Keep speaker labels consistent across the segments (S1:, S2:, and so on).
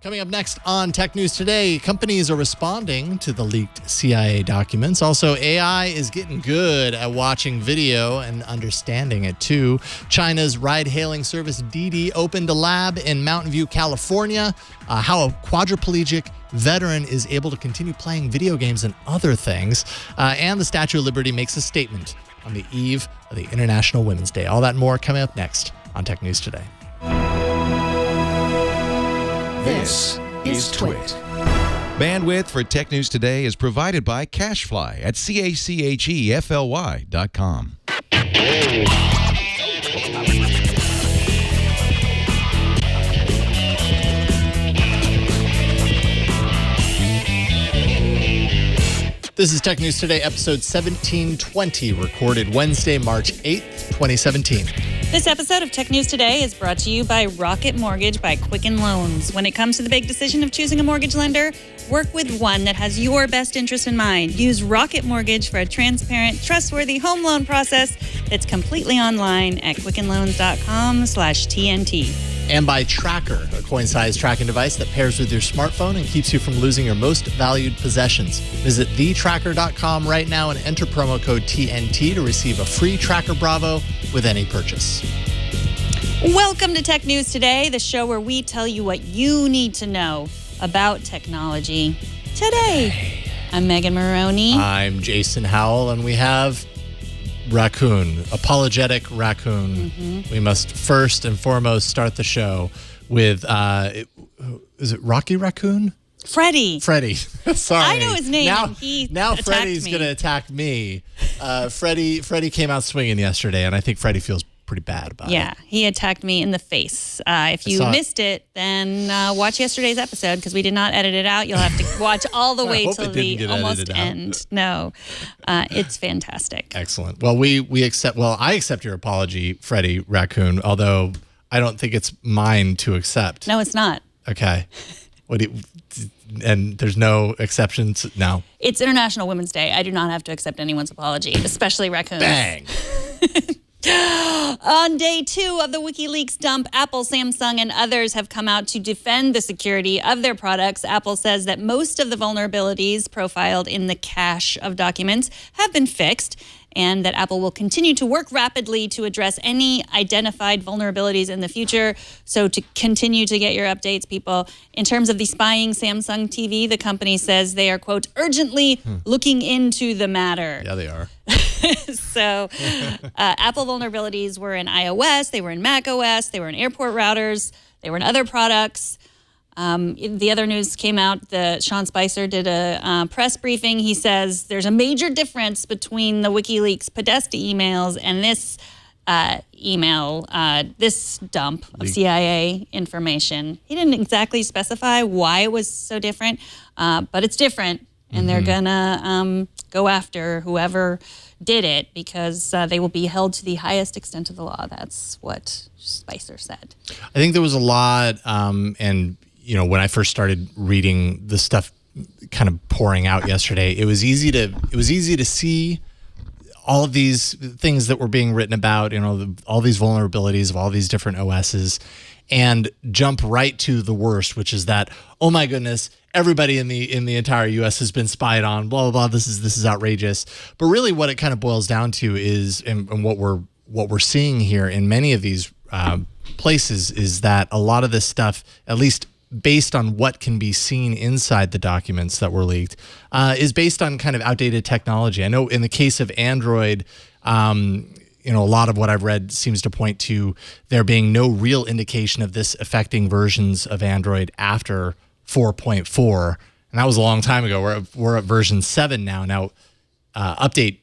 S1: Coming up next on Tech News Today, companies are responding to the leaked CIA documents. Also, AI is getting good at watching video and understanding it too. China's ride-hailing service Didi opened a lab in Mountain View, California. How a quadriplegic veteran is able to continue playing video games and other things. And the Statue of Liberty makes a statement on the eve of the International Women's Day. All that and more coming up next on Tech News Today.
S2: This is Twit. Bandwidth for Tech News Today is provided by CashFly at CACHEFLY.com.
S1: This is Tech News Today, episode 1720, recorded Wednesday, March 8th, 2017.
S3: This episode of Tech News Today is brought to you by Rocket Mortgage by Quicken Loans. When it comes to the big decision of choosing a mortgage lender, work with one that has your best interest in mind. Use Rocket Mortgage for a transparent, trustworthy home loan process that's completely online at quickenloans.com/TNT.
S1: And by Tracker, a coin-sized tracking device that pairs with your smartphone and keeps you from losing your most valued possessions. Visit thetracker.com right now and enter promo code TNT to receive a free Tracker Bravo with any purchase.
S3: Welcome to Tech News Today, the show where we tell you what you need to know about technology today. I'm Megan Maroney.
S1: I'm Jason Howell, and we have Raccoon, apologetic Raccoon. Mm-hmm. We must first and foremost start the show with, is it Rocky Raccoon?
S3: Freddie.
S1: Sorry.
S3: I know his name.
S1: Now Freddie's going to attack me. Freddie came out swinging yesterday, and I think Freddie feels pretty bad about it.
S3: Yeah, he attacked me in the face. If you missed it, then watch yesterday's episode because we did not edit it out. You'll have to watch all the way till the almost end. No, it's fantastic.
S1: Excellent. Well, I accept your apology, Freddie Raccoon, although I don't think it's mine to accept.
S3: No, it's not.
S1: Okay. And there's no exceptions? No.
S3: It's International Women's Day. I do not have to accept anyone's apology, especially Raccoon's.
S1: Bang.
S3: On day 2 of the Wikileaks dump, Apple, Samsung, and others have come out to defend the security of their products. Apple says that most of the vulnerabilities profiled in the cache of documents have been fixed, and that Apple will continue to work rapidly to address any identified vulnerabilities in the future. So to continue to get your updates, people. In terms of the spying Samsung TV, the company says they are, quote, urgently looking into the matter.
S1: Yeah, they are.
S3: So Apple vulnerabilities were in iOS, they were in Mac OS, they were in airport routers, they were in other products. The other news came out that Sean Spicer did a press briefing. He says there's a major difference between the WikiLeaks Podesta emails and this this dump of CIA information. He didn't exactly specify why it was so different, but it's different. And they're going to go after whoever did it because they will be held to the highest extent of the law. That's what Spicer said.
S1: I think there was a lot, and when I first started reading the stuff kind of pouring out yesterday, it was easy to see all of these things that were being written about, all these vulnerabilities of all these different OSs, and jump right to the worst, which is that, oh my goodness, everybody in the entire U.S. has been spied on, blah blah blah. This is outrageous. But really, what it kind of boils down to is, and what we're seeing here in many of these places, is that a lot of this stuff, at least based on what can be seen inside the documents that were leaked, is based on kind of outdated technology. I know in the case of Android, a lot of what I've read seems to point to there being no real indication of this affecting versions of Android after 4.4, and that was a long time ago. We're at version 7 now. Now, update,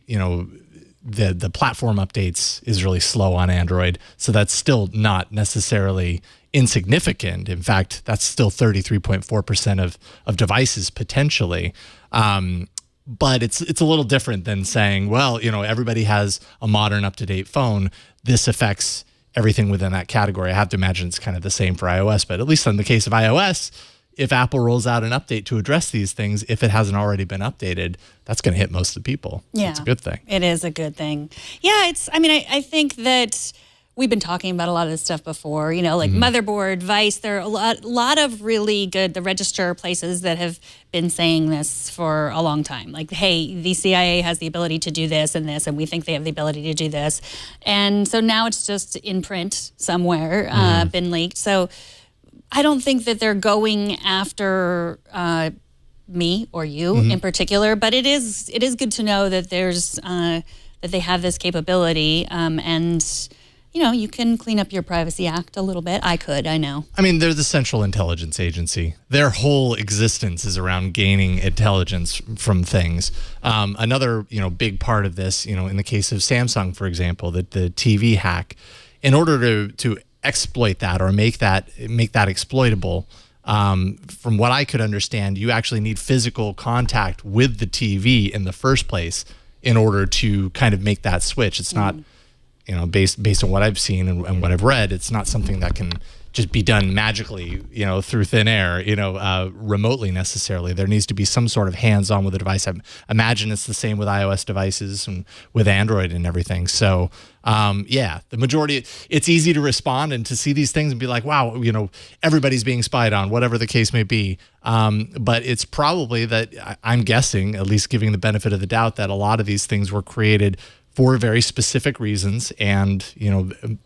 S1: the platform updates is really slow on Android, so that's still not necessarily insignificant. In fact, that's still 33.4% of devices potentially. But it's a little different than saying, well, everybody has a modern, up-to-date phone. This affects everything within that category. I have to imagine it's kind of the same for iOS, but at least in the case of iOS, if Apple rolls out an update to address these things, if it hasn't already been updated, that's going to hit most of the people.
S3: Yeah,
S1: it's a good thing.
S3: It is a good thing. Yeah, I think that we've been talking about a lot of this stuff before, like Motherboard, Vice. There are a lot of really good, the Register places that have been saying this for a long time. Like, hey, the CIA has the ability to do this, and we think they have the ability to do this. And so now it's just in print somewhere, been leaked. So I don't think that they're going after me or you in particular, but it is good to know that there's that they have this capability, and you can clean up your Privacy Act a little bit. I know. I
S1: mean, they're the Central Intelligence Agency. Their whole existence is around gaining intelligence from things. Another, big part of this, in the case of Samsung, for example, the TV hack, in order to exploit that or make that exploitable, from what I could understand, you actually need physical contact with the TV in the first place in order to kind of make that switch. It's not, based on what I've seen and what I've read, it's not something that can just be done magically, through thin air, remotely necessarily. There needs to be some sort of hands-on with the device. I imagine it's the same with iOS devices and with Android and everything. So, the majority, it's easy to respond and to see these things and be like, wow, everybody's being spied on, whatever the case may be. But it's probably that I'm guessing, at least giving the benefit of the doubt, that a lot of these things were created for very specific reasons, and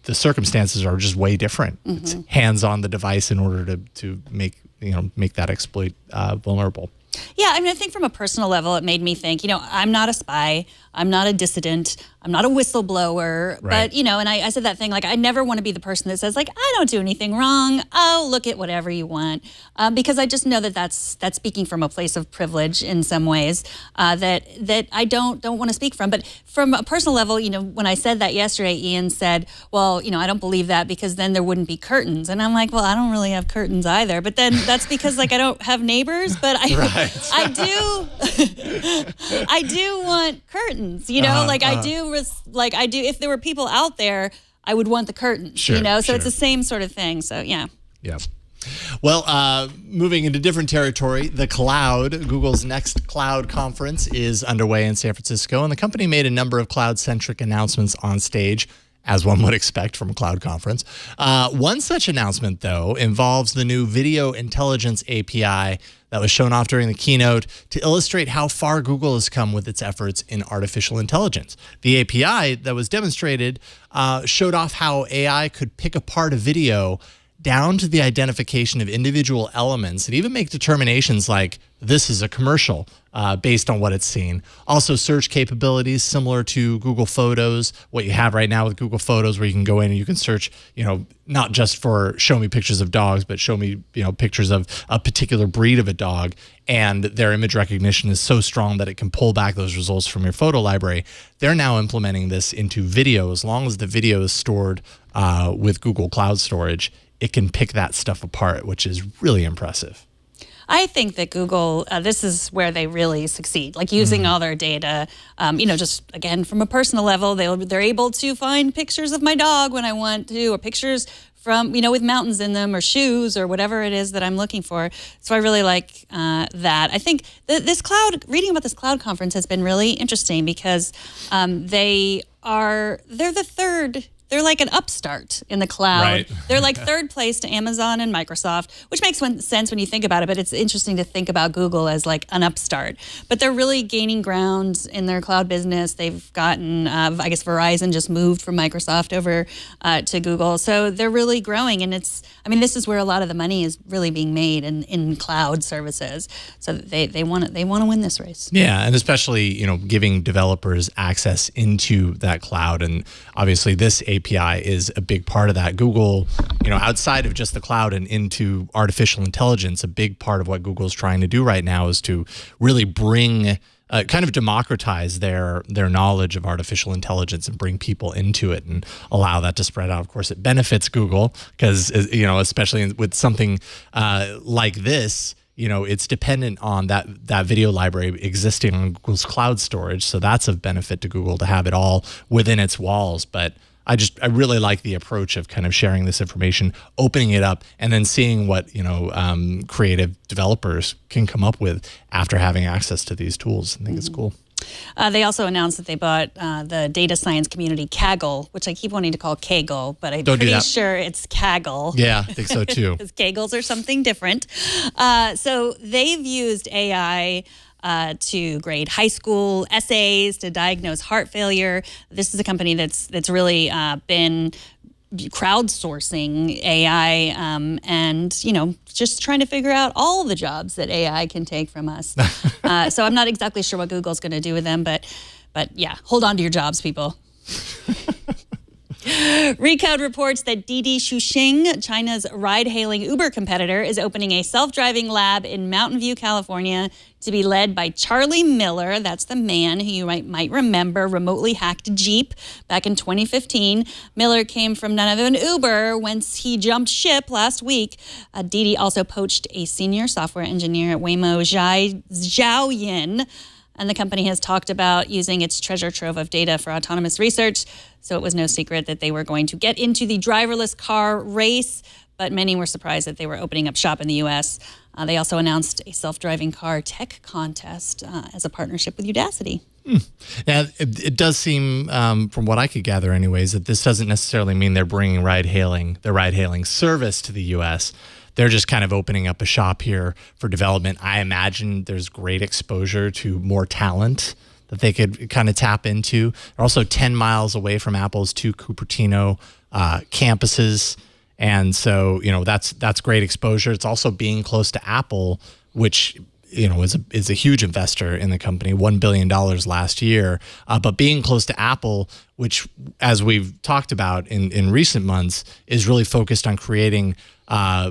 S1: the circumstances are just way different. It's hands on the device in order to make that exploit vulnerable.
S3: Yeah, I mean, I think from a personal level, it made me think, I'm not a spy, I'm not a dissident, I'm not a whistleblower,
S1: right.
S3: But, and I said that thing, like, I never want to be the person that says, like, I don't do anything wrong, oh, look at whatever you want, because I just know that that's speaking from a place of privilege in some ways, that I don't want to speak from. But from a personal level, when I said that yesterday, Ian said, well, I don't believe that because then there wouldn't be curtains. And I'm like, well, I don't really have curtains either. But then that's because, like, I don't have neighbors, but I do want curtains, I do, if there were people out there, I would want the curtains, so it's the same sort of thing. So, yeah.
S1: Yeah. Well, moving into different territory, the cloud, Google's next cloud conference is underway in San Francisco, and the company made a number of cloud-centric announcements on stage, as one would expect from a cloud conference. One such announcement, though, involves the new Video Intelligence API that was shown off during the keynote to illustrate how far Google has come with its efforts in artificial intelligence. The API that was demonstrated showed off how AI could pick apart a video down to the identification of individual elements and even make determinations like this is a commercial based on what it's seen. Also, search capabilities similar to Google Photos, what you have right now with Google Photos, where you can go in and you can search, not just for show me pictures of dogs, but show me, pictures of a particular breed of a dog. And their image recognition is so strong that it can pull back those results from your photo library. They're now implementing this into video. As long as the video is stored with Google Cloud Storage, it can pick that stuff apart, which is really impressive.
S3: I think that Google, this is where they really succeed, like using all their data, just again, from a personal level, they're able to find pictures of my dog when I want to, or pictures from, with mountains in them or shoes or whatever it is that I'm looking for. So I really like that. I think reading about this cloud conference has been really interesting because they're the third. They're like an upstart in the cloud.
S1: Right.
S3: They're like third place to Amazon and Microsoft, which makes sense when you think about it, but it's interesting to think about Google as like an upstart. But they're really gaining ground in their cloud business. They've gotten, I guess Verizon just moved from Microsoft over to Google. So they're really growing, and this is where a lot of the money is really being made in cloud services. So they want to win this race.
S1: Yeah, and especially, giving developers access into that cloud. And obviously this API is a big part of that. Google, outside of just the cloud and into artificial intelligence, a big part of what Google's trying to do right now is to really bring, kind of democratize their knowledge of artificial intelligence and bring people into it and allow that to spread out. Of course, it benefits Google because, especially with something like this, it's dependent on that video library existing on Google's cloud storage. So that's of benefit to Google to have it all within its walls. But I really like the approach of kind of sharing this information, opening it up, and then seeing what creative developers can come up with after having access to these tools. I think it's cool.
S3: They also announced that they bought the data science community Kaggle, which I keep wanting to call Kaggle, but I'm pretty sure it's Kaggle.
S1: Yeah, I think so too.
S3: Because Kagles are something different. So they've used AI to grade high school essays, to diagnose heart failure. This is a company that's really been crowdsourcing AI and, just trying to figure out all the jobs that AI can take from us. So I'm not exactly sure what Google's going to do with them, but yeah, hold on to your jobs, people. ReCode reports that Didi Chuxching, China's ride-hailing Uber competitor, is opening a self-driving lab in Mountain View, California, to be led by Charlie Miller. That's the man who you might remember remotely hacked a Jeep back in 2015. Miller came from none other than Uber once he jumped ship last week. Didi also poached a senior software engineer at Waymo, Zhao Yin. And the company has talked about using its treasure trove of data for autonomous research. So it was no secret that they were going to get into the driverless car race, but many were surprised that they were opening up shop in the U.S. They also announced a self-driving car tech contest as a partnership with Udacity.
S1: Yeah, it does seem, from what I could gather anyways, that this doesn't necessarily mean they're bringing the ride-hailing service to the U.S. They're just kind of opening up a shop here for development. I imagine there's great exposure to more talent that they could kind of tap into. They're also 10 miles away from Apple's 2 Cupertino campuses. And so, that's great exposure. It's also being close to Apple, which, is a huge investor in the company, $1 billion last year. But being close to Apple, which, as we've talked about in recent months, is really focused on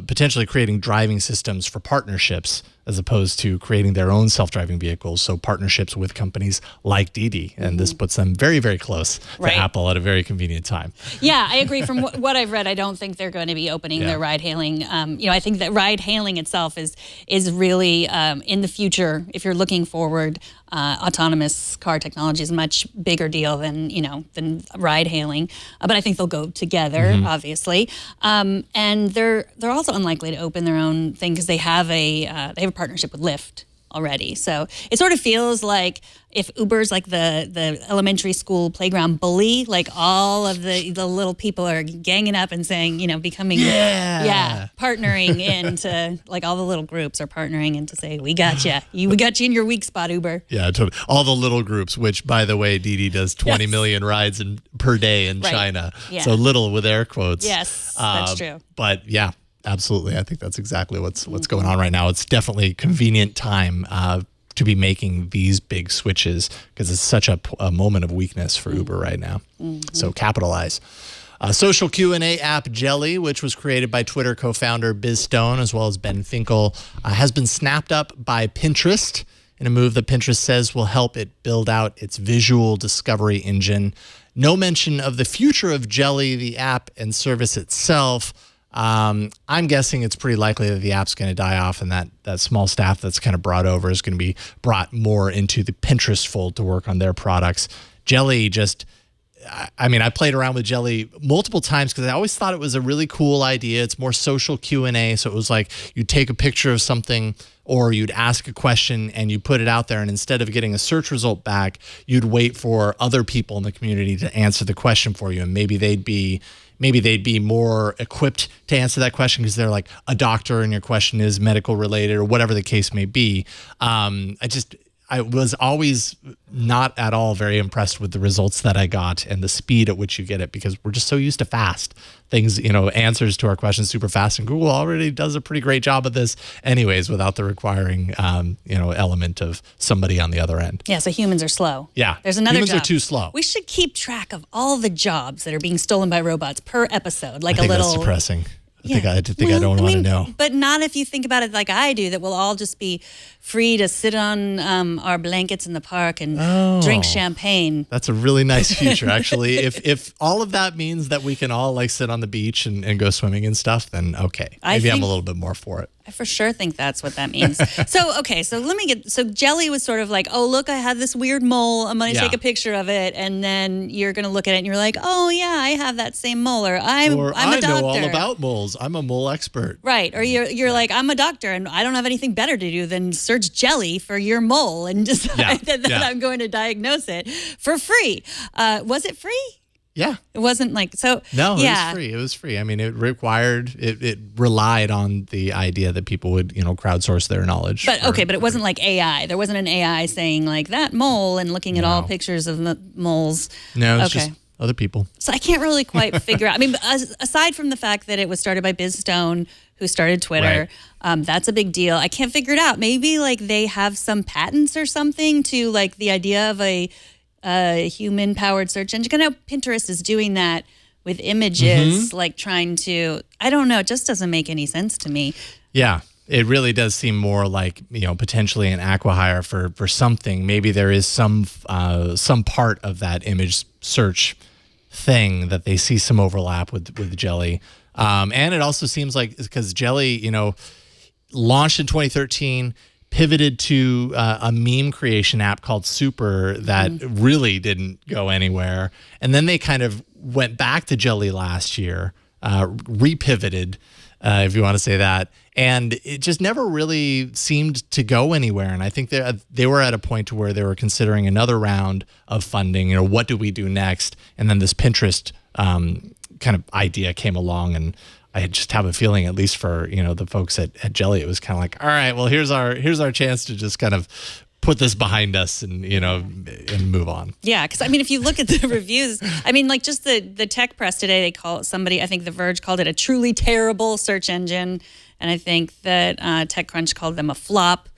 S1: potentially creating driving systems for partnerships as opposed to creating their own self-driving vehicles. So partnerships with companies like Didi. And this puts them very, very close to Apple at a very convenient time.
S3: Yeah, I agree. From what I've read, I don't think they're going to be opening their ride-hailing. I think that ride-hailing itself is really, in the future, if you're looking forward, autonomous car technology is a much bigger deal than ride-hailing. But I think they'll go together, obviously. And they're also unlikely to open their own thing because they have a partnership with Lyft already. So it sort of feels like if Uber's like the elementary school playground bully, like all of the little people are ganging up and saying, becoming, partnering into, like all the little groups are partnering into say, we got you. We got you in your weak spot, Uber.
S1: Yeah, totally. All the little groups, which by the way, Didi does 20 million rides per day in China. Yeah. So little with air quotes.
S3: Yes, that's true.
S1: But yeah. Absolutely. I think that's exactly what's going on right now. It's definitely a convenient time to be making these big switches because it's such a moment of weakness for Uber right now. So capitalize. Social Q&A app Jelly, which was created by Twitter co-founder Biz Stone as well as Ben Finkel, has been snapped up by Pinterest in a move that Pinterest says will help it build out its visual discovery engine. No mention of the future of Jelly, the app and service itself. I'm guessing it's pretty likely that the app's going to die off and that small staff that's kind of brought over is going to be brought more into the Pinterest fold to work on their products. Jelly I played around with Jelly multiple times because I always thought it was a really cool idea. It's more social Q&A. So it was like you'd take a picture of something or you'd ask a question and you put it out there. And instead of getting a search result back, you'd wait for other people in the community to answer the question for you. And maybe they'd be more equipped to answer that question because they're like a doctor and your question is medical related or whatever the case may be. I was always not at all very impressed with the results that I got and the speed at which you get it because we're just so used to fast things, answers to our questions super fast. And Google already does a pretty great job of this anyways, without the requiring, element of somebody on the other end.
S3: Yeah. So humans are slow.
S1: Yeah.
S3: There's another
S1: humans
S3: job.
S1: Are too slow.
S3: We should keep track of all the jobs that are being stolen by robots per episode. Like
S1: I think that's depressing. I don't want to know.
S3: But not if you think about it like I do, that we'll all just be free to sit on our blankets in the park and drink champagne.
S1: That's a really nice future, actually. If all of that means that we can all like sit on the beach and go swimming and stuff, then okay. Maybe I'm a little bit more for it.
S3: I for sure think that's what that means. So Jelly was sort of like, oh, look, I have this weird mole. I'm going to take a picture of it. And then you're going to look at it and you're like, oh, yeah, I have that same mole. Or I'm a doctor.
S1: I know all about moles. moles. I'm a mole expert.
S3: Right. Or you're like, I'm a doctor and I don't have anything better to do than search jelly for your mole and decide that I'm going to diagnose it for free. Was it free?
S1: Yeah.
S3: It wasn't like, so.
S1: No,
S3: yeah.
S1: it was free. It was free. I mean, it relied on the idea that people would, crowdsource their knowledge.
S3: But but it wasn't like AI. There wasn't an AI saying like that mole and looking at all pictures of the moles.
S1: No, it's just other people.
S3: So I can't really quite figure out. I mean, aside from the fact that it was started by Biz Stone, who started Twitter, that's a big deal. I can't figure it out. Maybe like they have some patents or something to like the idea of a human-powered search engine. I know Pinterest is doing that with images, like trying to, I don't know, it just doesn't make any sense to me.
S1: Yeah, it really does seem more like, potentially an acqui-hire for something. Maybe there is some part of that image search thing that they see some overlap with Jelly. And it also seems like, because Jelly, launched in 2013, pivoted to a meme creation app called Super that really didn't go anywhere. And then they kind of went back to Jelly last year, repivoted, if you want to say that. And it just never really seemed to go anywhere. And I think they were at a point to where they were considering another round of funding. What do we do next? And then this Pinterest kind of idea came along, and I just have a feeling, at least for the folks at Jelly, it was kind of like, all right, well, here's our chance to just kind of put this behind us and and move on. Yeah,
S3: because I mean, if you look at the reviews, I mean, like just the tech press today, they call it, somebody, I think The Verge called it a truly terrible search engine, and I think that TechCrunch called them a flop.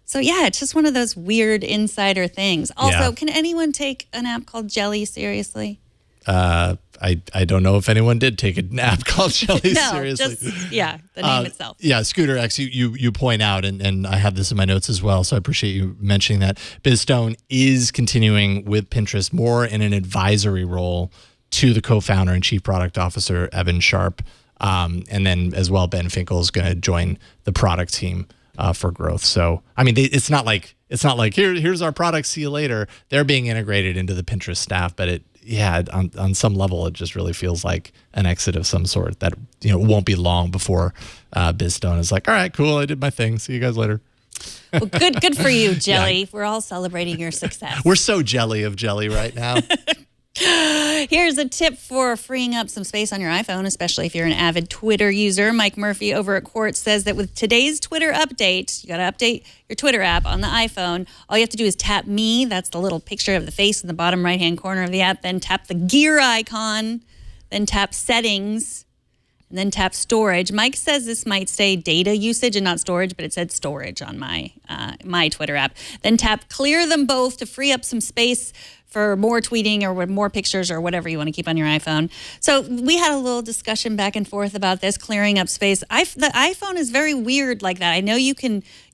S3: So yeah, it's just one of those weird insider things. Also, can anyone take an app called Jelly seriously?
S1: I don't know if anyone did take an app called Jelly seriously.
S3: Just, the name itself.
S1: Yeah, Scooter X, you point out, and I have this in my notes as well, so I appreciate you mentioning that. Biz Stone is continuing with Pinterest more in an advisory role to the co-founder and chief product officer, Evan Sharp. And then as well, Ben Finkel is going to join the product team for growth. So, I mean, it's not like here's our product, see you later. They're being integrated into the Pinterest staff, but on some level, it just really feels like an exit of some sort that, won't be long before Biz Stone is like, all right, cool, I did my thing. See you guys later.
S3: Well, good for you, Jelly. Yeah. We're all celebrating your success.
S1: We're so jelly of Jelly right now.
S3: Here's a tip for freeing up some space on your iPhone, especially if you're an avid Twitter user. Mike Murphy over at Quartz says that with today's Twitter update, you got to update your Twitter app on the iPhone. All you have to do is tap Me. That's the little picture of the face in the bottom right-hand corner of the app. Then tap the gear icon. Then tap Settings. And then tap Storage. Mike says this might say data usage and not storage, but it said storage on my Twitter app. Then tap Clear them both to free up some space for more tweeting or more pictures or whatever you want to keep on your iPhone. So we had a little discussion back and forth about this, clearing up space. The iPhone is very weird like that. I know you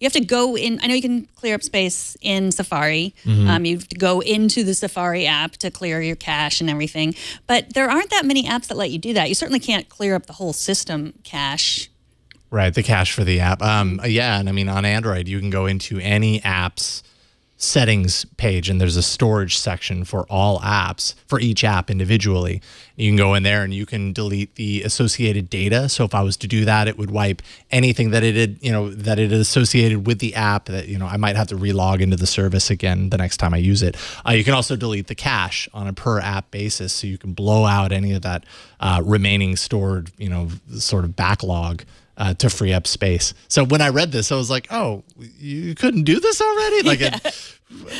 S3: have to go in, I know you can clear up space in Safari. You have to go into the Safari app to clear your cache and everything. But there aren't that many apps that let you do that. You certainly can't clear up the whole system cache.
S1: Right, the cache for the app. And I mean, on Android, you can go into any app's settings page, and there's a storage section for all apps, for each app individually. You can go in there and you can delete the associated data. So if I was to do that, it would wipe anything that it had associated with the app that, I might have to relog into the service again the next time I use it. You can also delete the cache on a per app basis. So you can blow out any of that remaining stored, sort of backlog to free up space. So when I read this, I was like, "Oh, you couldn't do this already?"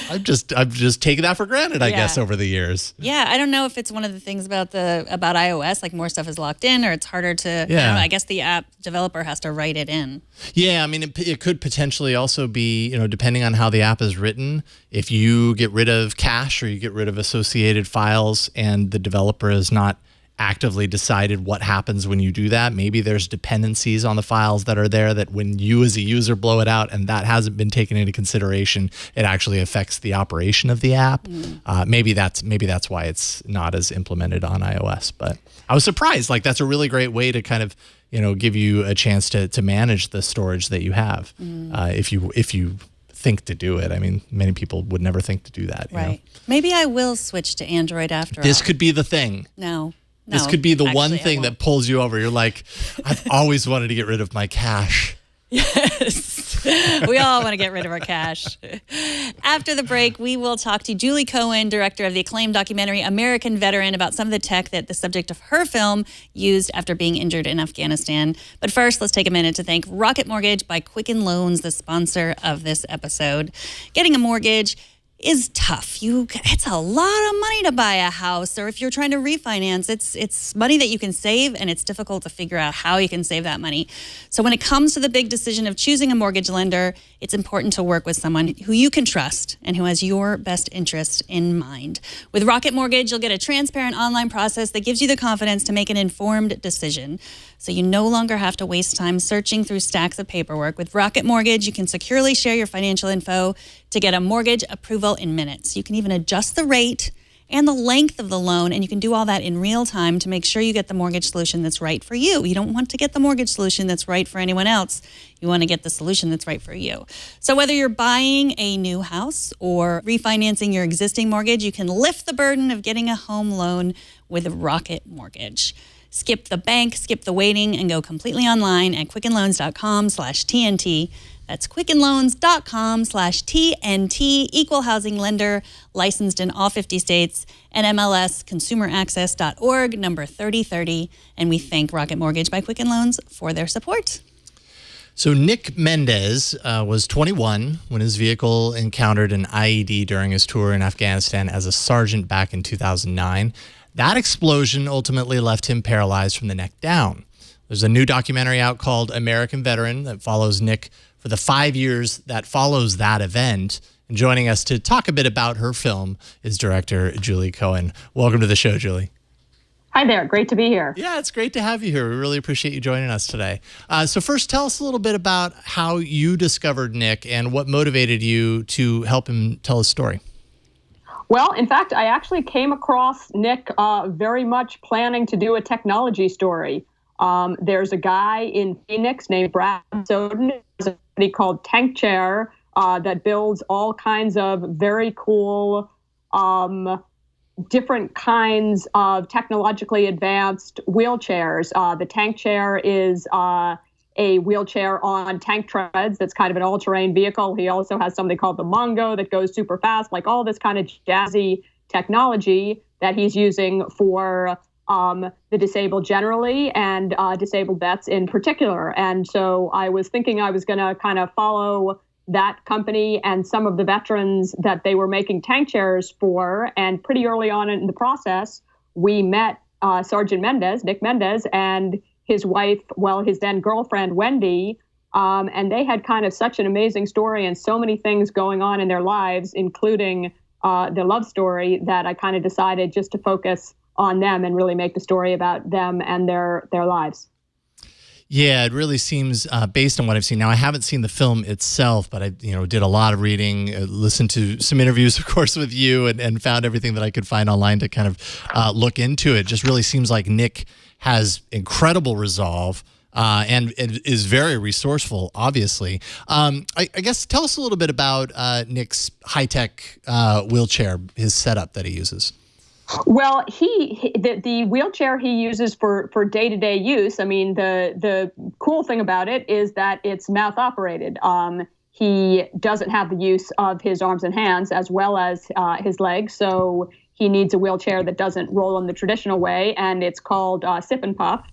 S1: I've just taken that for granted, I guess, over the years.
S3: Yeah, I don't know if it's one of the things about iOS, like more stuff is locked in, or it's harder to. Yeah. I guess the app developer has to write it in.
S1: Yeah, I mean, it could potentially also be, depending on how the app is written, if you get rid of cache or you get rid of associated files, and the developer is not actively decided what happens when you do that. Maybe there's dependencies on the files that are there that when you as a user blow it out and that hasn't been taken into consideration, it actually affects the operation of the app. Maybe that's why it's not as implemented on iOS. But I was surprised. Like, that's a really great way to kind of, give you a chance to manage the storage that you have if you think to do it. I mean, many people would never think to do that.
S3: Right. Maybe I will switch to Android after all.
S1: This could be the thing.
S3: No.
S1: This
S3: No,
S1: could be the
S3: actually,
S1: one
S3: I
S1: thing
S3: won't.
S1: that pulls you over. You're like, I've always wanted to get rid of my cash.
S3: Yes. We all want to get rid of our cash. After the break, we will talk to Julie Cohen, director of the acclaimed documentary American Veteran, about some of the tech that the subject of her film used after being injured in Afghanistan. But first, let's take a minute to thank Rocket Mortgage by Quicken Loans, the sponsor of this episode. Getting a mortgage is tough. It's a lot of money to buy a house, or if you're trying to refinance, it's money that you can save, and it's difficult to figure out how you can save that money. So when it comes to the big decision of choosing a mortgage lender, it's important to work with someone who you can trust and who has your best interest in mind. With Rocket Mortgage, you'll get a transparent online process that gives you the confidence to make an informed decision. So you no longer have to waste time searching through stacks of paperwork. With Rocket Mortgage, you can securely share your financial info to get a mortgage approval in minutes. You can even adjust the rate and the length of the loan, and you can do all that in real time to make sure you get the mortgage solution that's right for you. You don't want to get the mortgage solution that's right for anyone else. You want to get the solution that's right for you. So whether you're buying a new house or refinancing your existing mortgage, you can lift the burden of getting a home loan with Rocket Mortgage. Skip the bank, skip the waiting, and go completely online at quickenloans.com/TNT. That's quickenloans.com/TNT. Equal housing lender, licensed in all 50 states, and MLS consumeraccess.org, number 3030. And we thank Rocket Mortgage by Quicken Loans for their support.
S1: So Nick Mendez was 21 when his vehicle encountered an IED during his tour in Afghanistan as a sergeant back in 2009. That explosion ultimately left him paralyzed from the neck down. There's a new documentary out called American Veteran that follows Nick for the 5 years that follows that event. And joining us to talk a bit about her film is director Julie Cohen. Welcome to the show, Julie.
S4: Hi there. Great to be here.
S1: Yeah, it's great to have you here. We really appreciate you joining us today. So first, tell us a little bit about how you discovered Nick and what motivated you to help him tell his story.
S4: Well, in fact, I actually came across Nick very much planning to do a technology story. There's a guy in Phoenix named Brad Soden. There's a company called Tank Chair that builds all kinds of very cool, different kinds of technologically advanced wheelchairs. The Tank Chair is a wheelchair on tank treads that's kind of an all-terrain vehicle. He also has something called the Mongo that goes super fast, like all this kind of jazzy technology that he's using for the disabled generally and disabled vets in particular. And so I was thinking I was going to kind of follow that company and some of the veterans that they were making tank chairs for. And pretty early on in the process, we met Sergeant Mendez, Nick Mendez, and his wife, well, his then girlfriend, Wendy, and they had kind of such an amazing story and so many things going on in their lives, including their love story, that I kind of decided just to focus on them and really make the story about them and their lives.
S1: Yeah, it really seems, based on what I've seen. Now, I haven't seen the film itself, but I did a lot of reading, listened to some interviews, of course, with you, and found everything that I could find online to kind of look into it. Just really seems like Nick has incredible resolve and is very resourceful, obviously. I guess tell us a little bit about Nick's high-tech wheelchair, his setup that he uses.
S4: Well, the wheelchair he uses for day-to-day use, I mean, the cool thing about it is that it's mouth operated. He doesn't have the use of his arms and hands as well as his legs, so he needs a wheelchair that doesn't roll in the traditional way, and it's called Sip and Puff.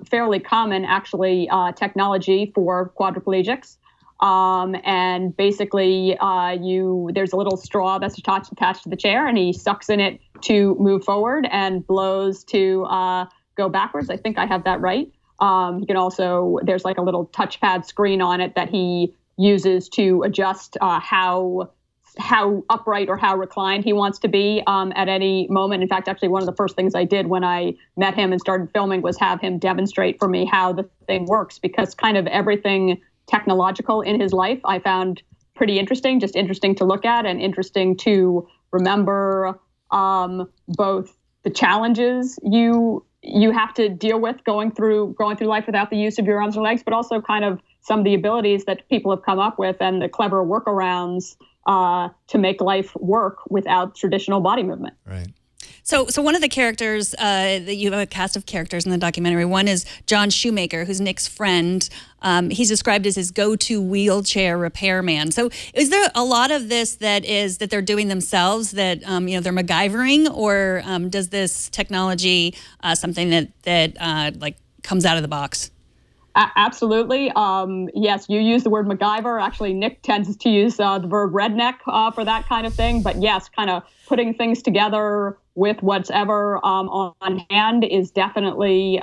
S4: Fairly common, actually, technology for quadriplegics. And basically, there's a little straw that's attached to the chair, and he sucks in it to move forward and blows to go backwards. I think I have that right. He can also, there's like a little touchpad screen on it that he uses to adjust how upright or how reclined he wants to be at any moment. In fact, actually, one of the first things I did when I met him and started filming was have him demonstrate for me how the thing works, because kind of everything technological in his life I found pretty interesting, just interesting to look at and interesting to remember, both the challenges you have to deal with going through life without the use of your arms and legs, but also kind of some of the abilities that people have come up with and the clever workarounds to make life work without traditional body movement.
S1: Right.
S3: So one of the characters, that you have a cast of characters in the documentary. One is John Shoemaker, who's Nick's friend. He's described as his go-to wheelchair repairman. So is there a lot of this that they're doing themselves, that they're MacGyvering, or does this technology something that like comes out of the box?
S4: Absolutely. Yes, you use the word MacGyver. Actually, Nick tends to use the verb redneck for that kind of thing. But yes, kind of putting things together with whatever on hand is definitely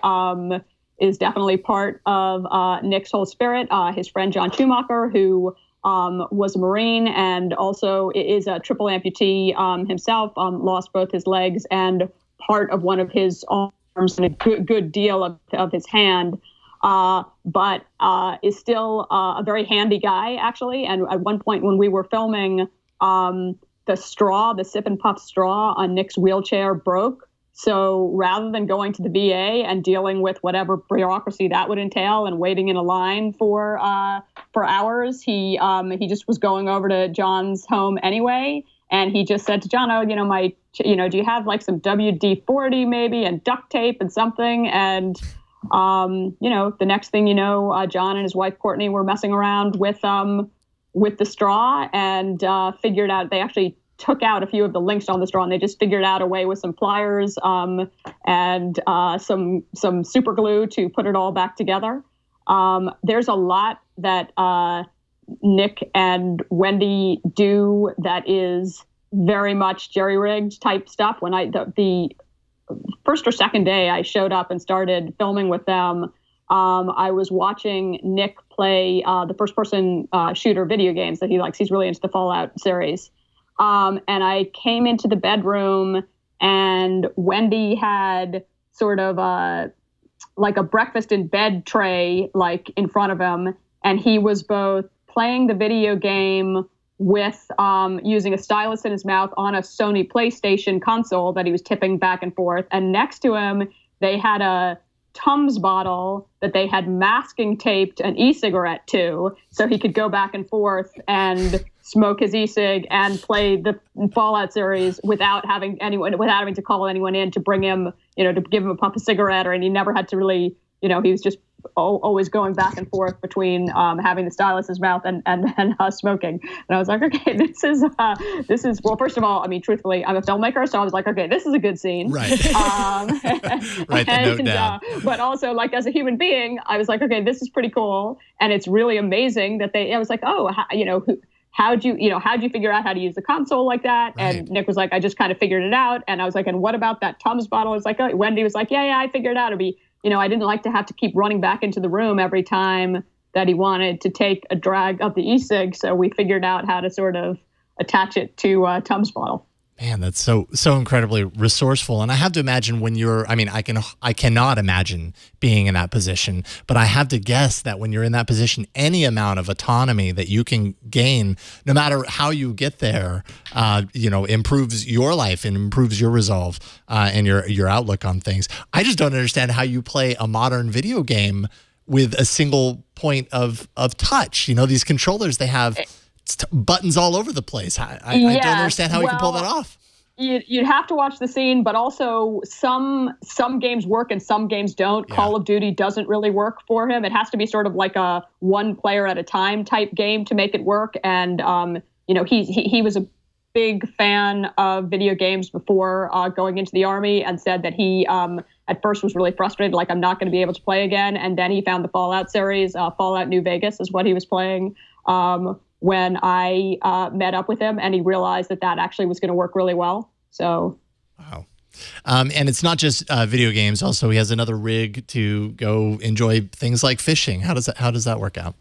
S4: part of Nick's whole spirit. His friend John Schumacher, who was a Marine and also is a triple amputee himself, lost both his legs and part of one of his arms and a good deal of his hand. But is still a very handy guy, actually. And at one point when we were filming, the sip and puff straw on Nick's wheelchair broke. So rather than going to the VA and dealing with whatever bureaucracy that would entail and waiting in a line for hours, he just was going over to John's home anyway. And he just said to John, do you have like some WD-40 maybe and duct tape and something? And the next thing you know, John and his wife Courtney were messing around with the straw and figured out. They actually took out a few of the links on the straw, and they just figured out a way with some pliers and some super glue to put it all back together. There's a lot that Nick and Wendy do that is very much jerry-rigged type stuff. When the first or second day I showed up and started filming with them, I was watching Nick play the first-person shooter video games that he likes. He's really into the Fallout series. And I came into the bedroom, and Wendy had sort of a breakfast in bed tray like in front of him, and he was both playing the video game with using a stylus in his mouth on a Sony PlayStation console that he was tipping back and forth. And next to him, they had a Tums bottle that they had masking taped an e-cigarette to, so he could go back and forth and smoke his e-cig and play the Fallout series without having to call anyone in to bring him, to give him a puff of cigarette, and he never had to really, he was just always going back and forth between having the stylus in his mouth and smoking. And I was like, okay, this is well, first of all, I mean, truthfully, I'm a filmmaker, so I was like, okay, this is a good scene.
S1: Right. Write the note down.
S4: But also, like, as a human being, I was like, okay, this is pretty cool, and it's really amazing that I was like, oh, how'd you figure out how to use the console like that? Right. And Nick was like, I just kind of figured it out. And I was like, and what about that Tums bottle? It's like, Wendy was like, yeah, I figured it out. It'd be, I didn't like to have to keep running back into the room every time that he wanted to take a drag of the e-cig. So we figured out how to sort of attach it to a Tums bottle.
S1: Man, that's so incredibly resourceful. And I have to imagine I cannot imagine being in that position, but I have to guess that when you're in that position, any amount of autonomy that you can gain, no matter how you get there, improves your life and improves your resolve and your outlook on things. I just don't understand how you play a modern video game with a single point of touch. These controllers, they have buttons all over the place. I don't understand how he can pull that off.
S4: You'd have to watch the scene, but also some games work and some games don't. Yeah. Call of Duty doesn't really work for him. It has to be sort of like a one player at a time type game to make it work. And he was a big fan of video games before going into the Army, and said that he at first was really frustrated, like, I'm not going to be able to play again. And then he found the Fallout series. Fallout New Vegas is what he was playing when I met up with him, and he realized that actually was going to work really well. So,
S1: wow. And it's not just video games. Also, he has another rig to go enjoy things like fishing. How does that work out?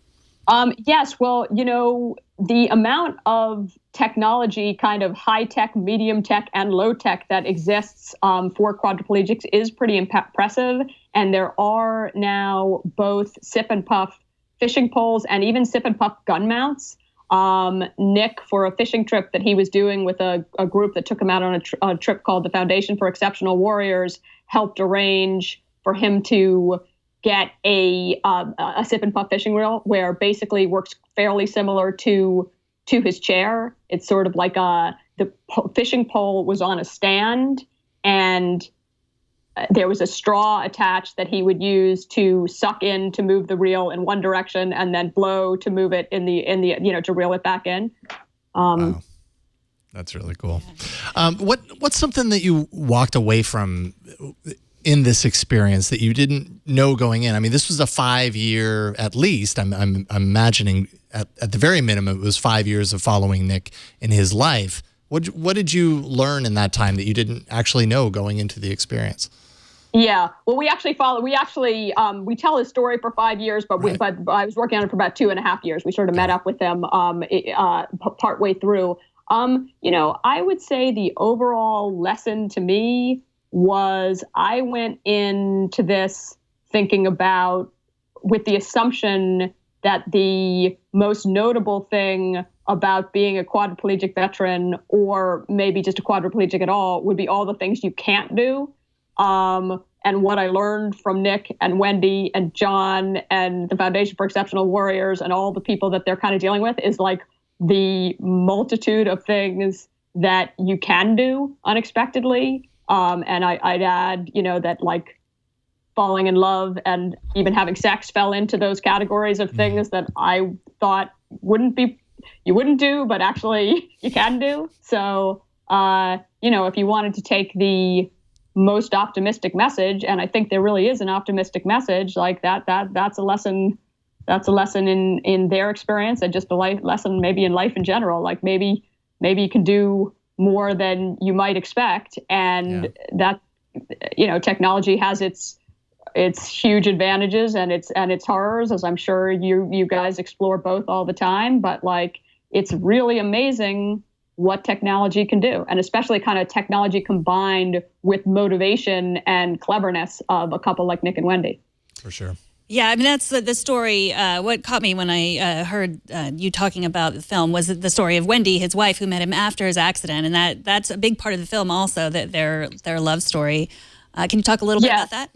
S4: Yes. Well, the amount of technology, kind of high tech, medium tech, and low tech that exists for quadriplegics is pretty impressive. And there are now both sip and puff fishing poles and even sip and puff gun mounts. Nick, for a fishing trip that he was doing with a group that took him out on a trip called the Foundation for Exceptional Warriors, helped arrange for him to get a sip and puff fishing reel, where basically works fairly similar to his chair. It's sort of like the fishing pole was on a stand, and there was a straw attached that he would use to suck in to move the reel in one direction, and then blow to move it in the to reel it back in.
S1: Wow. That's really cool. What's something that you walked away from in this experience that you didn't know going in? I mean, this was a 5-year, at least. I'm imagining at the very minimum, it was 5 years of following Nick in his life. What did you learn in that time that you didn't actually know going into the experience?
S4: Yeah, well, we tell his story for 5 years, but
S1: Right.
S4: but I was working on it for about 2.5 years. We sort of met up with him partway through. I would say the overall lesson to me was I went into this thinking about with the assumption that the most notable thing about being a quadriplegic veteran, or maybe just a quadriplegic at all, would be all the things you can't do. And what I learned from Nick and Wendy and John and the Foundation for Exceptional Warriors and all the people that they're kind of dealing with is like the multitude of things that you can do unexpectedly. And I'd add, that like falling in love and even having sex fell into those categories of things that I thought you wouldn't do, but actually you can do. So, if you wanted to take the most optimistic message, and I think there really is an optimistic message, like that's a lesson. That's a lesson in their experience, and just a life lesson maybe in life in general. Like maybe you can do more than you might expect, and that technology has its huge advantages and its horrors, as I'm sure you guys explore both all the time. But like it's really amazing what technology can do, and especially kind of technology combined with motivation and cleverness of a couple like Nick and Wendy.
S1: For sure.
S3: Yeah, I mean, that's the story. What caught me when I heard you talking about the film was the story of Wendy, his wife, who met him after his accident. And that's a big part of the film also, that their love story. Can you talk a little bit about that?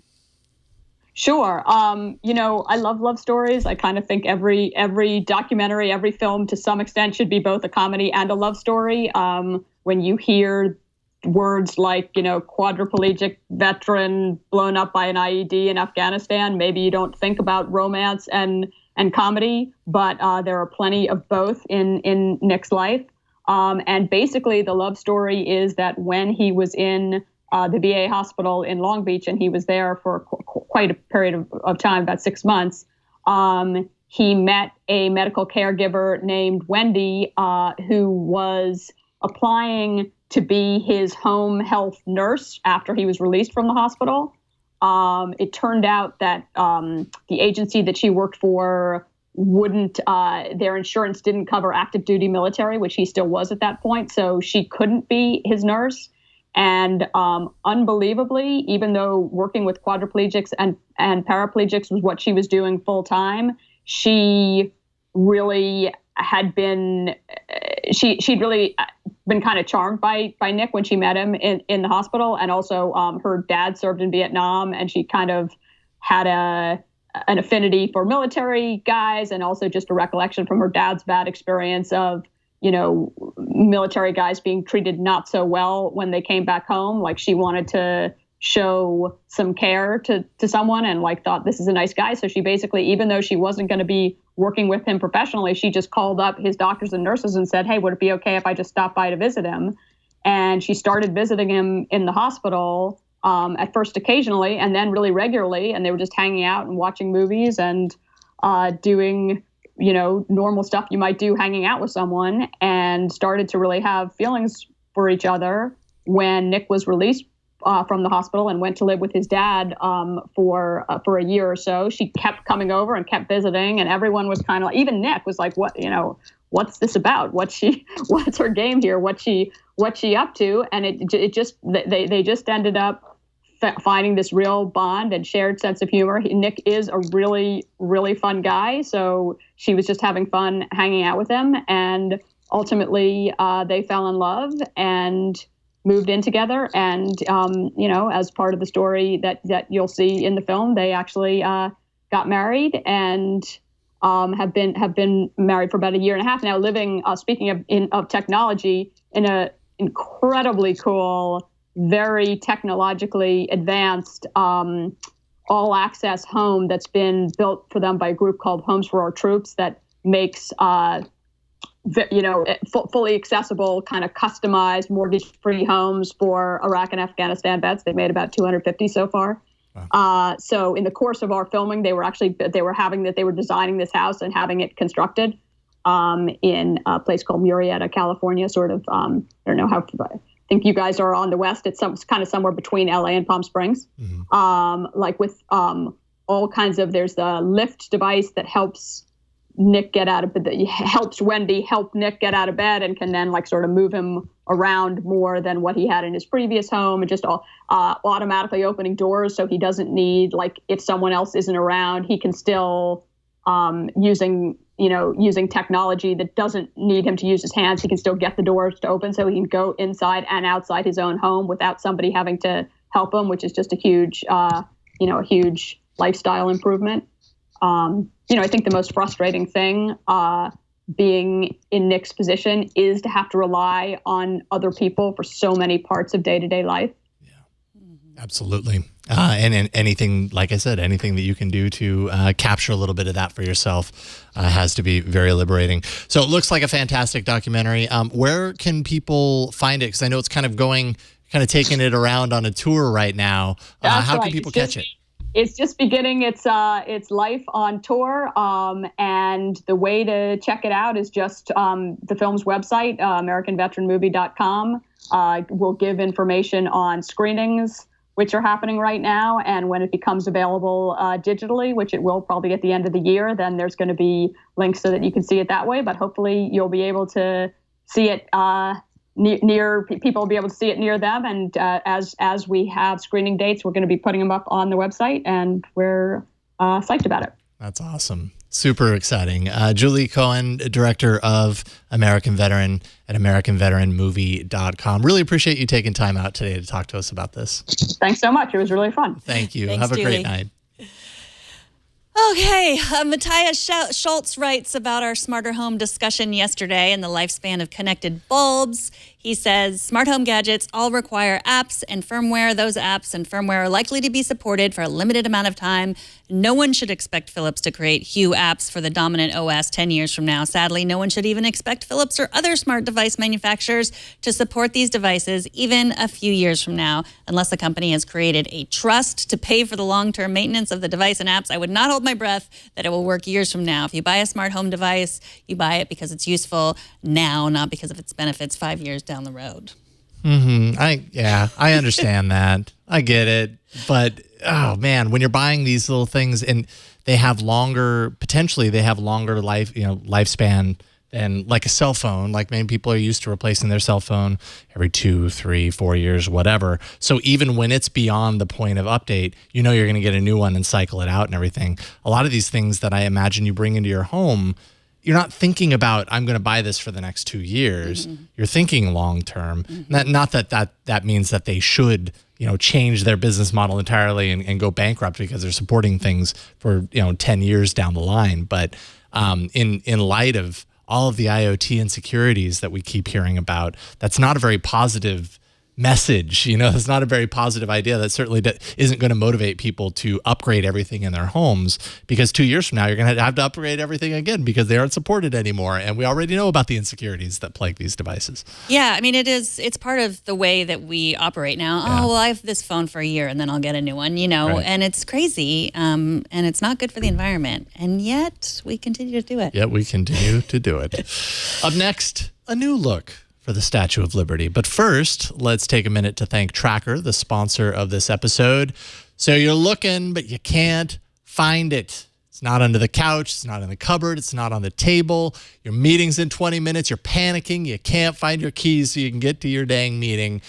S4: Sure. I love love stories. I kind of think every documentary, every film to some extent should be both a comedy and a love story. When you hear words like, quadriplegic veteran blown up by an IED in Afghanistan, maybe you don't think about romance and comedy, but there are plenty of both in Nick's life. And basically the love story is that when he was in the VA hospital in Long Beach, and he was there for quite a period of time, about 6 months, he met a medical caregiver named Wendy, who was applying to be his home health nurse after he was released from the hospital. It turned out that the agency that she worked for their insurance didn't cover active duty military, which he still was at that point. So she couldn't be his nurse. And unbelievably, even though working with quadriplegics and paraplegics was what she was doing full time, she really had been, she'd really been kind of charmed by Nick when she met him in the hospital. And also her dad served in Vietnam, and she kind of had an affinity for military guys, and also just a recollection from her dad's bad experience of, military guys being treated not so well when they came back home. Like she wanted to show some care to someone, and like thought this is a nice guy. So she basically, even though she wasn't going to be working with him professionally, she just called up his doctors and nurses and said, hey, would it be okay if I just stopped by to visit him? And she started visiting him in the hospital, at first occasionally, and then really regularly. And they were just hanging out and watching movies and doing normal stuff you might do hanging out with someone, and started to really have feelings for each other when Nick was released from the hospital and went to live with his dad for a year or so. She kept coming over and kept visiting, and everyone was kind of like, even Nick was like, what's this about? What's her game here? What's she up to? And they just ended up finding this real bond and shared sense of humor. Nick is a really, really fun guy. So she was just having fun hanging out with him. And ultimately, they fell in love and moved in together. And, as part of the story that you'll see in the film, they actually got married and have been married for about 1.5 years now, living, speaking of technology, in a incredibly cool very technologically advanced all-access home that's been built for them by a group called Homes for Our Troops that makes fully accessible, kind of customized, mortgage-free homes for Iraq and Afghanistan vets. They've made about 250 so far. Wow. So in the course of our filming, they were designing this house and having it constructed in a place called Murrieta, California. Sort of, I don't know how. I think you guys are on the west. It's kind of somewhere between LA and Palm Springs. Like with all kinds of. There's the lift device that helps Nick get out of bed, helps Wendy help Nick get out of bed, and can then like sort of move him around more than what he had in his previous home, and just automatically opening doors so he doesn't need, like, if someone else isn't around, he can still using technology that doesn't need him to use his hands, he can still get the doors to open so he can go inside and outside his own home without somebody having to help him, which is just a huge lifestyle improvement. I think the most frustrating thing being in Nick's position is to have to rely on other people for so many parts of day-to-day life.
S1: Yeah, absolutely. And anything, like I said, anything that you can do to capture a little bit of that for yourself has to be very liberating. So it looks like a fantastic documentary. Where can people find it? Because I know it's kind of taking it around on a tour right now. How can people catch it?
S4: It's just beginning its life on tour, and the way to check it out is just the film's website, AmericanVeteranMovie.com. Will give information on screenings, which are happening right now, and when it becomes available digitally, which it will probably at the end of the year, then there's going to be links so that you can see it that way. But hopefully you'll be able to see it near people will be able to see it near them, and as we have screening dates, we're going to be putting them up on the website, and we're psyched about it.
S1: That's awesome. Super exciting. Julie Cohen, director of American Veteran at AmericanVeteranMovie.com. Really appreciate you taking time out today to talk to us about this.
S4: Thanks so much. It was really fun.
S1: Thank you.
S3: Thanks,
S1: Have a
S3: Julie.
S1: great night.
S3: Okay, Matthias Schultz writes about our smarter home discussion yesterday and the lifespan of connected bulbs. He says smart home gadgets all require apps and firmware. Those apps and firmware are likely to be supported for a limited amount of time. No one should expect Philips to create Hue apps for the dominant OS 10 years from now. Sadly, no one should even expect Philips or other smart device manufacturers to support these devices even a few years from now, unless the company has created a trust to pay for the long-term maintenance of the device and apps. I would not hold my breath that it will work years from now. If you buy a smart home device, you buy it because it's useful now, not because of its benefits 5 years down the road.
S1: I understand that. I get it. But, oh man, when you're buying these little things and they have potentially longer lifespan than like a cell phone, like many people are used to replacing their cell phone every 2, 3, 4 years, whatever. So even when it's beyond the point of update, you're going to get a new one and cycle it out and everything. A lot of these things that I imagine you bring into your home, you're not thinking about, I'm going to buy this for the next 2 years. Mm-hmm. You're thinking long term. Mm-hmm. Not that means that they should, change their business model entirely and go bankrupt because they're supporting things for 10 years down the line. But in light of all of the IoT insecurities that we keep hearing about, that's not a very positive message. It's not a very positive idea. That certainly isn't going to motivate people to upgrade everything in their homes, because 2 years from now, you're going to have to upgrade everything again because they aren't supported anymore. And we already know about the insecurities that plague these devices. Yeah, I mean, it's part of the way that we operate now. Yeah. Oh, well, I have this phone for a year and then I'll get a new one, right. And it's crazy. And it's not good for the environment. And yet we continue to do it. Yet we continue to do it. Up next, a new look for the Statue of Liberty. But first, let's take a minute to thank Tracker, the sponsor of this episode. So you're looking, but you can't find it. It's not under the couch. It's not in the cupboard. It's not on the table. Your meeting's in 20 minutes. You're panicking. You can't find your keys so you can get to your dang meeting.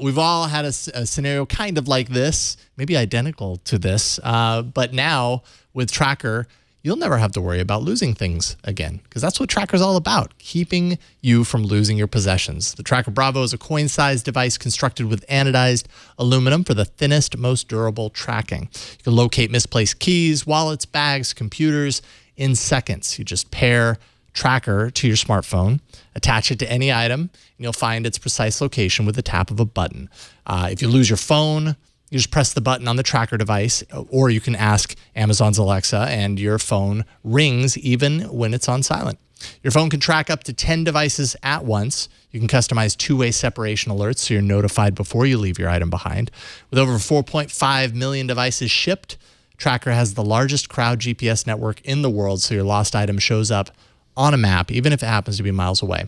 S1: We've all had a scenario kind of like this, maybe identical to this. But now with Tracker, you'll never have to worry about losing things again, because that's what Tracker's all about, keeping you from losing your possessions. The Tracker Bravo is a coin-sized device constructed with anodized aluminum for the thinnest, most durable tracking. You can locate misplaced keys, wallets, bags, computers in seconds. You just pair tracker to your smartphone, attach it to any item, and you'll find its precise location with the tap of a button. If you lose your phone, you just press the button on the tracker device, or you can ask Amazon's Alexa, and your phone rings even when it's on silent. Your phone can track up to 10 devices at once. You can customize two-way separation alerts so you're notified before you leave your item behind. With over 4.5 million devices shipped, Tracker has the largest crowd GPS network in the world, so your lost item shows up on a map, even if it happens to be miles away.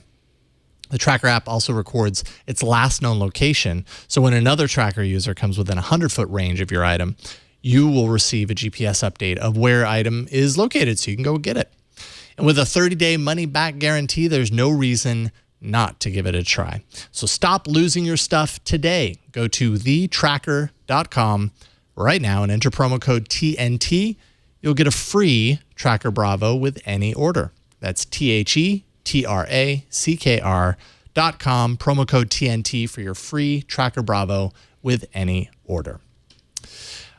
S1: The Tracker app also records its last known location, so when another Tracker user comes within a 100-foot range of your item, you will receive a GPS update of where item is located so you can go get it. And with a 30-day money-back guarantee, there's no reason not to give it a try. So stop losing your stuff today. Go to thetracker.com right now and enter promo code TNT. You'll get a free Tracker Bravo with any order. That's TheTracker.com, promo code TNT for your free Tracker Bravo with any order.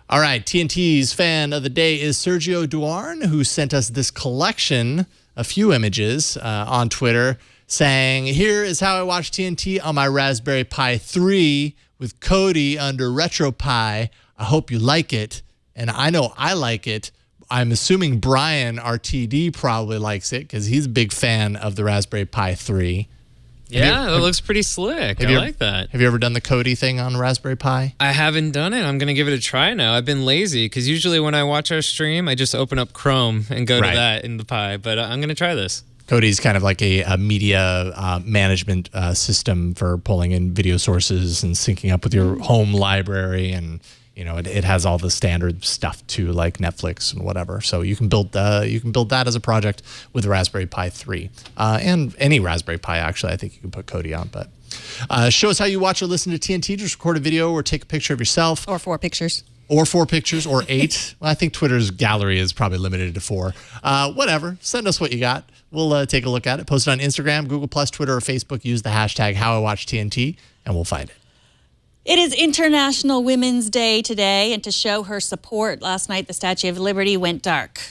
S1: All right, TNT's fan of the day is Sergio Duarn, who sent us this collection, a few images on Twitter, saying, here is how I watch TNT on my Raspberry Pi 3 with Cody under RetroPie. I hope you like it. And I know I like it. I'm assuming Brian, RTD, probably likes it because he's a big fan of the Raspberry Pi 3.
S5: Yeah, that looks pretty slick. I like that.
S1: Have you ever done the Cody thing on Raspberry Pi?
S5: I haven't done it. I'm going to give it a try now. I've been lazy because usually when I watch our stream, I just open up Chrome and go to that in the Pi. But I'm going to try this.
S1: Cody's kind of like a media management system for pulling in video sources and syncing up with your home library, and it has all the standard stuff too, like Netflix and whatever. So you can build that as a project with the Raspberry Pi 3 and any Raspberry Pi. Actually, I think you can put Kodi on. But show us how you watch or listen to TNT. Just record a video or take a picture of yourself,
S3: or 4 pictures.
S1: Or 4 pictures, or 8. Well, I think Twitter's gallery is probably limited to 4. Whatever. Send us what you got. We'll take a look at it. Post it on Instagram, Google+, Twitter, or Facebook. Use the hashtag HowIWatchTNT, and we'll find it.
S3: It is International Women's Day today, and to show her support, last night the Statue of Liberty went dark.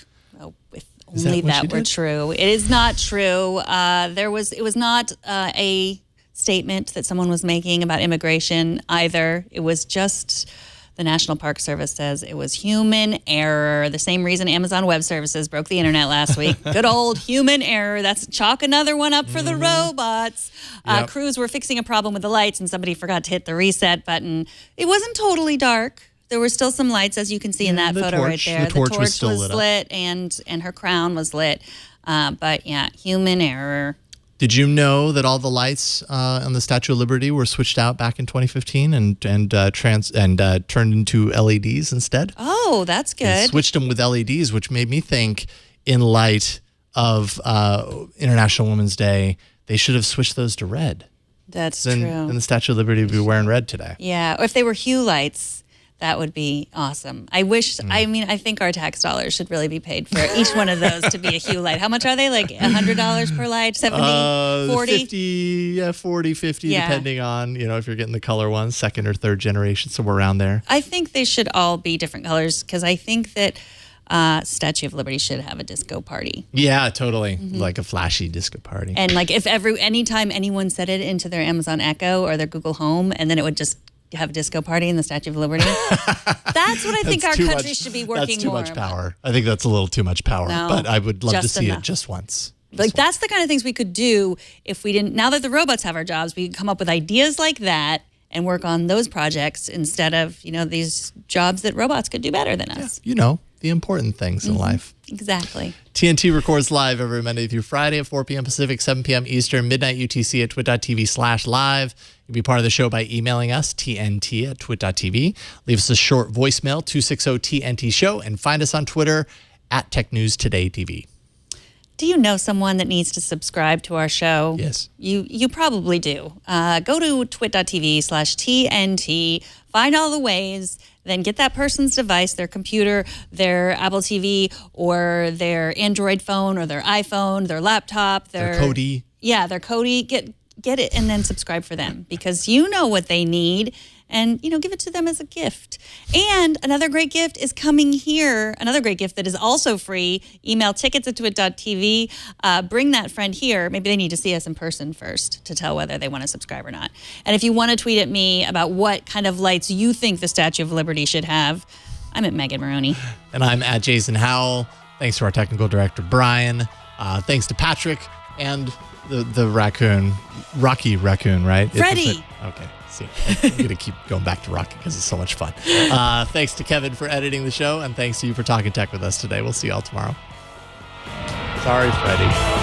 S3: Oh, if only that were true. It is not true. It was not a statement that someone was making about immigration either. It was just... The National Park Service says it was human error. The same reason Amazon Web Services broke the internet last week. Good old human error. That's chalk another one up for the robots.
S1: Yep.
S3: Crews were fixing a problem with the lights and somebody forgot to hit the reset button. It wasn't totally dark. There were still some lights, as you can see in that photo right there.
S1: The torch was still
S3: lit and her crown was lit. But yeah, human error.
S1: Did you know that all the lights on the Statue of Liberty were switched out back in 2015 and turned into LEDs instead?
S3: Oh, that's good.
S1: They switched them with LEDs, which made me think, in light of International Women's Day, they should have switched those to red.
S3: That's true.
S1: Then the Statue of Liberty would be wearing red today.
S3: Yeah, or if they were hue lights, that would be awesome. I wish, I think our tax dollars should really be paid for each one of those to be a hue light. How much are they? Like $100 per light? 70? 40?
S1: 50, yeah, 40, 50, depending on, if you're getting the color ones, second or third generation, somewhere around there.
S3: I think they should all be different colors because I think that Statue of Liberty should have a disco party.
S1: Yeah, totally. Like a flashy disco party.
S3: And like if anytime anyone said it into their Amazon Echo or their Google Home, and then it would just have a disco party in the Statue of Liberty. That's what I think our country should be working more.
S1: That's too much power. I think that's a little too much power, but I would love to see it just once.
S3: Like that's the kind of things we could do if we didn't, now that the robots have our jobs, we could come up with ideas like that and work on those projects instead of, these jobs that robots could do better than us.
S1: The important things in life.
S3: Exactly.
S1: TNT records live every Monday through Friday at 4 p.m. Pacific, 7 p.m. Eastern, midnight UTC at twit.tv/live. You can be part of the show by emailing us, tnt@twit.tv. Leave us a short voicemail, 260-TNT-SHOW, and find us on Twitter at TechNewsTodayTV.
S3: Do you know someone that needs to subscribe to our show?
S1: Yes.
S3: You probably do. Go to twit.tv/TNT, find all the ways, then get that person's device, their computer, their Apple TV, or their Android phone, or their iPhone, their laptop, their
S1: Kodi.
S3: Yeah, their Kodi. Get it and then subscribe for them because you know what they need. and, give it to them as a gift. And another great gift is coming here. Another great gift that is also free. Email tickets@twit.tv. Bring that friend here. Maybe they need to see us in person first to tell whether they want to subscribe or not. And if you want to tweet at me about what kind of lights you think the Statue of Liberty should have, I'm at Megan Maroney.
S1: And I'm at Jason Howell. Thanks to our technical director, Brian. Thanks to Patrick and the raccoon, Rocky Raccoon, right?
S3: Freddie.
S1: Okay. See, I'm going to keep going back to Rocky because it's so much fun. Thanks to Kevin for editing the show, and thanks to you for talking tech with us today. We'll see y'all tomorrow. Sorry, Freddie.